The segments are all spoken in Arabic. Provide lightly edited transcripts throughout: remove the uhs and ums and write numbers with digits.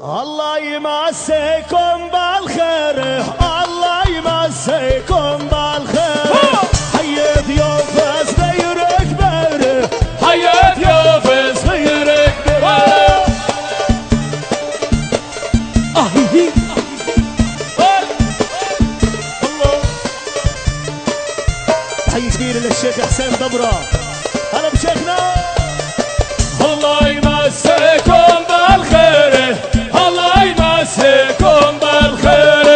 الله يمسيكم بالخير، الله يمسيكم بالخير. حي ضيوف صغير كبير، حي ضيوف صغير كبير. حي كبير للشيخ حسين دبرة. هلا بشيخنا. الله يمسيكم بالخير، الله يمسيكم بالخير.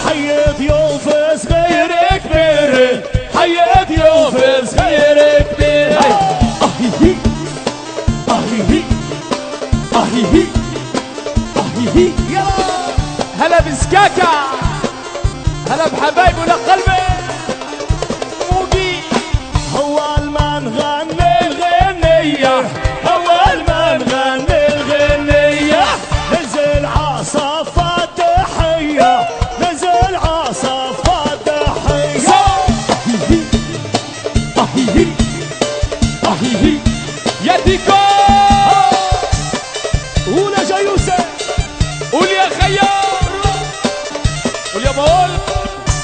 حي ضيوف صغير كبير، حي ضيوف صغير كبير. اهيهي اهيهي اهيهي اهيهي. يلا هلا بسكاكا، هلا بحبايبنا قلبي موقي. اول ما نغني الغنية، اول ما نغني الغنية نزل عصفة تحية، نزل عصفة تحية. اهيهي اهيهي يا ديكو. قول يا جيوسة، قول يا خيار، قول يا بقول.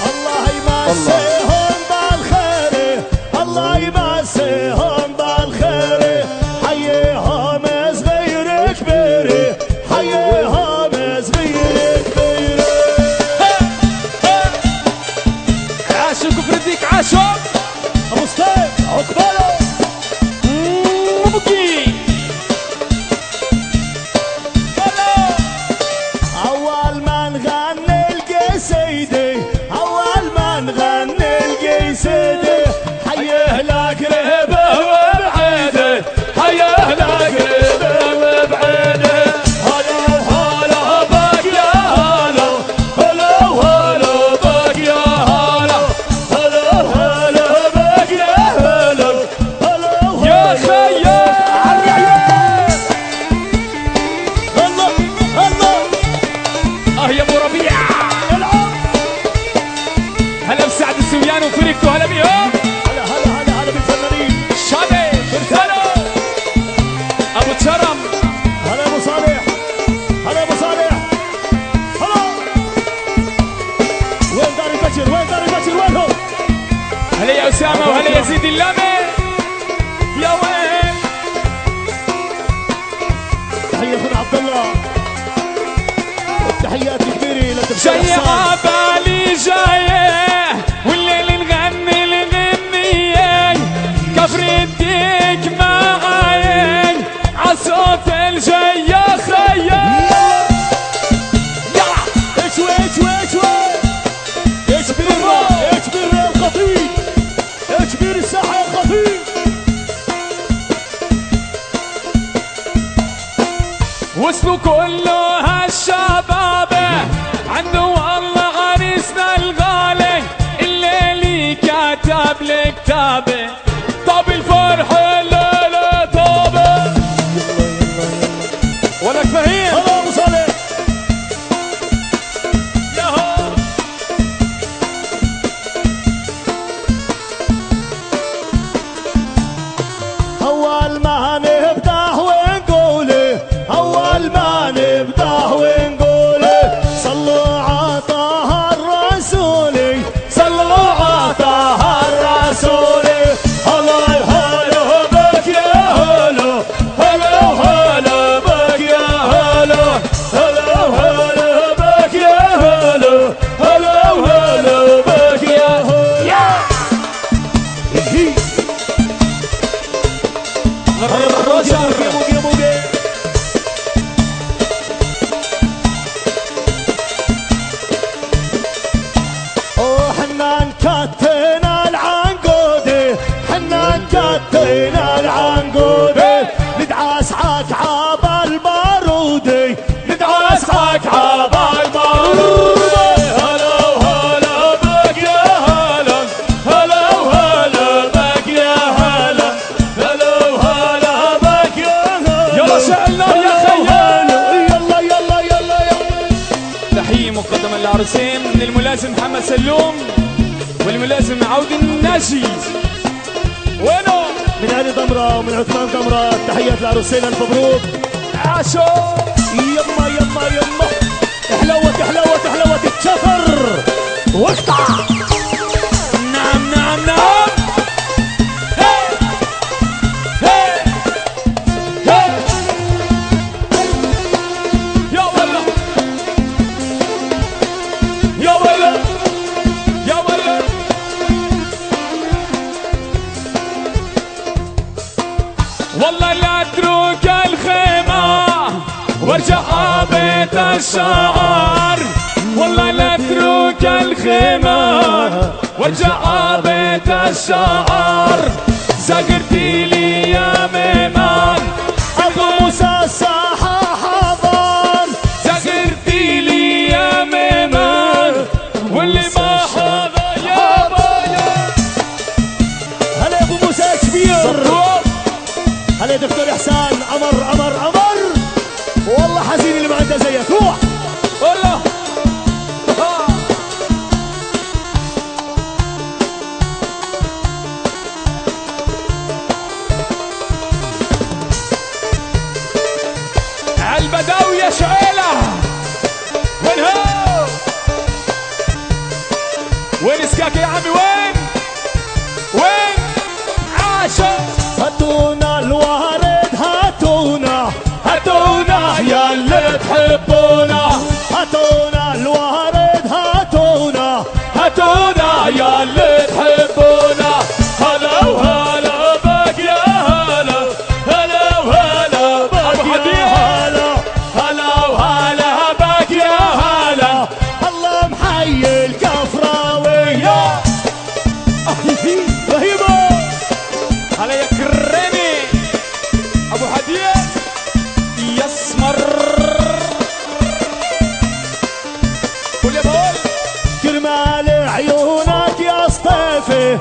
الله يمسيهم بالخير، الله يمسيهم بالخير. حيهم صغير كبير، حيهم صغير كبير. عاشوا كفر الديك، عاشوا ابو سليم عقباله موقي. اول ما نغني القصيدة، اول ما نغني القصيدة حيه لقريبه وبعيده، حيه لقريبه وبعيده. هلا وهلا بك يا هلا، هلا وهلا بك يا هلا، هلا وهلا بك يا هلا، هلا وهلا يا خيار الله الله. يا ابو ربيع. هلا بسعد السويان وفريقته، هلا بيهم. هلا هلا هلا هلا بالفنانين. شادي فرسانو ابو تشرم. هلا ابو صالح، هلا ابو صالح. هلا وين دار البشر، وين دار البشر، وين هو؟ هلا يا اسامه وهلا يا زيد اللامي. يا وين تحية اخونا عبد الله، والتحيات الكبيرة للدكتور جاي حسان. عبالي جاي والليل نغني الغنية، كفر الديك معاي عالصوت الجاي يا خيال. ايش وين ايش وين ايش وين؟ ايش بير ايش بير الخطيب، ايش بير الساحة يا خطيب. وصلوا كله هالشباب عنده والله عريسنا الغالي، الليلي كتب لي كتابه. طب الفرح الليلة طابه ولك فهيم. هلا ابو صالح. ياهو اول ما نفتح ونقول، اول ما نفتح ونقول صلوا على طه الرسول، صلوا على طه الرسول. هلا هلا بك يا هلا، هلا هلا بك يا هلا، هلا هلا بك يا هلا، هلا هلا بك يا هلا. حنا نكتنا العنقود، حنا نكتنا العنقود. ندعس عقعب البارود، ندعس عقعب البارود. هلا وهلا بك يا هلا، هلا وهلا بك يا هلا، هلا وهلا بك يا هلا. يلا شعلنا يا خيال. يلا يلا يلا يلا. تحية مقدمة للعروسين من الملازم محمد سلوم والملازم عود الناجي. وينه؟ من علي ضمرة ومن عثمان ضمرة، تحيات العروسين، الف مبروك. عاشو يما يما يما حلوت حلوت حلوت الشفر واقطع. نعم نعم نعم. هي هي هي يا ولا يا ولا يا ولا. والله لا اترك الخيمة وارجع بيت الشعر. والله لا اترك الخيمة وارجع بيت الشعر. زقرتي لي يا ميمان ابو موسى الساحة حاضر. زقرتي لي يا ميمان واللي ما حاضر يا بايا. هلا ابو موسى كبير. هلا دكتور احسان امر امر امر. والله حزين اللي ما عنده زيك. روح والله عالبداوي يا شعيلة. وين هو؟ وين سكاكي يا عمي؟ وين؟ وين؟ عاشا هاتونا الورد هاتونا هاتونا يا اللي تحبونا. هاتونا الورد هاتونا هاتونا يا اللي تحبونا. هلا وهلا بك يا هلا. هلا وهلا بك يا هلا. هلا وهلا بك يا هلا. الله محيي الكفراوية. رهيبة. هلا يا كريمي ابو هديه يسمر. قول يا بول. كرمال عيونك يا صطيفي